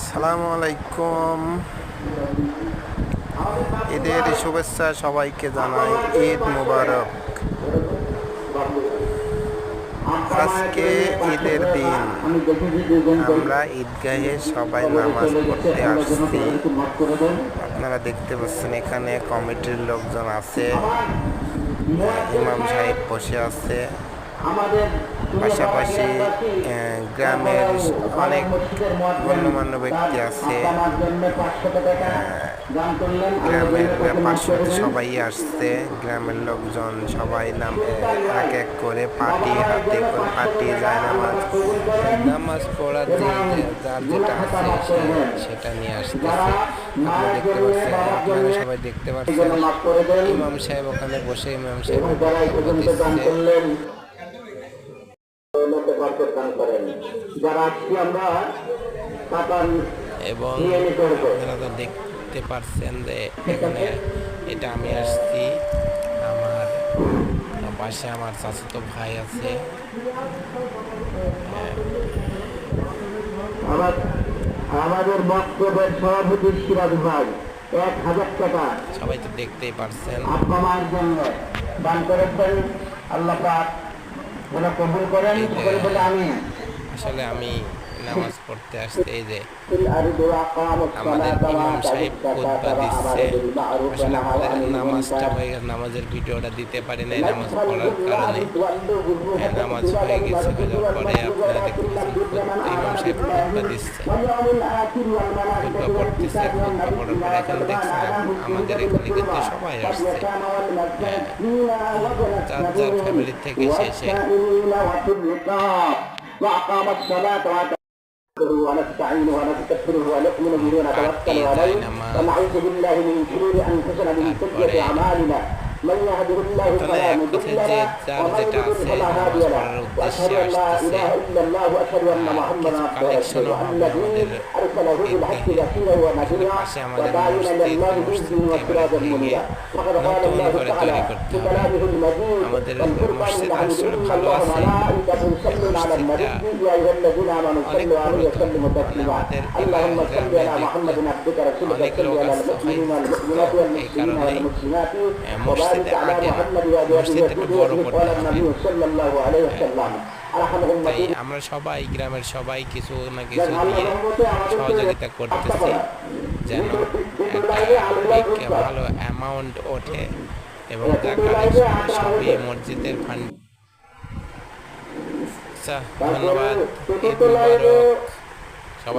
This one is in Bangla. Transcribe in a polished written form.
আসসালামু আলাইকুম। ঈদের শুভেচ্ছা সবাইকে জানাই। ঈদ মুবারক। আজকে ঈদের দিন, আমরা ঈদগাহে সবাই নামাজ পড়তে আসছি। আপনারা দেখতে পাচ্ছেন এখানে কমিটির লোকজন আছে, ইমাম সাহেব বসে আছে, পাশাপাশি গ্রামের অনেক গণ্যমান্য ব্যক্তি আছে। গ্রামের পার্শ্ববর্তী সবাই আসছে, গ্রামের লোকজন সবাই এক এক করে পাটি হাতে করে পাটি যায় নামাজ পড়ার যার যেটা আছে সেটা নিয়ে আসতেছে। আপনারা সবাই দেখতে পাচ্ছেন ইমাম সাহেব ওখানে বসে ইমাম সাহেব এবং আপনারা তো দেখতে পাচ্ছেন যে এখানে এটা আমি আসছি, আমার পাশে আমার চাচাতো ভাই আছে। আমাদের বক্তব্যের সভাপতি সিরাজ ভাই 1000 টাকা সবাই তো দেখতেই পারছেন আব্বা মায়ের জন্য দান করেছেন। আল্লাহ পাক যেন কবুল করেন বলে আমি আসলে আমি নামাজ পড়তে আসতে এই যে আমাদের ইমাম সাহেব খুতবা দিচ্ছে। আসলে আমাদের নামাজটা হয়ে গেছে, নামাজের ভিডিওটা দিতে পারি নাই নামাজ পড়ার কারণে। নামাজ হয়ে গেছে, পরে আপনারা দেখতে পাচ্ছেন ইমাম সাহেব খুতবা দিচ্ছে, খুতবা পড়তেছে। খুতবা পড়ার পরে এখানে দেখছেন আমাদের এখানে কিন্তু সবাই আসছে, যার যার ফ্যামিলি থেকে শেষে। ونستعينه ونستغفره ونؤمن به ونتوكل عليه ونعوذ بالله من شرور انفسنا ومن سيئات اعمالنا من يهده الله فلا مضل له ومن يضلل فلا هادي له واشهد ان لا اله الا الله واشهد ان محمدا عبده ورسوله الذي ارسله بالحق بشيرا ونذيرا وداعيا الى الله باذنه وسراجا منيرا وقد قال الله تعالى في كلامه المجيد والملائكه يصلون على النبي يا ايها الذين امنوا صلوا عليه وسلموا تسليما اللهم صل على محمد عبدك رسولك صل على المؤمنين والمؤمنات والمسلمين والمسلمات وبارك على محمد وآله صلى الله عليه وسلم। তাই আমরা সবাই গ্রামের সবাই কিছু না কিছু দিয়ে সহযোগিতা করতেছি যেন একটা ভালো অ্যামাউন্ট ওঠে এবং সবই মসজিদের ফান্ড। ধন্যবাদ। ঈদ মুবারক।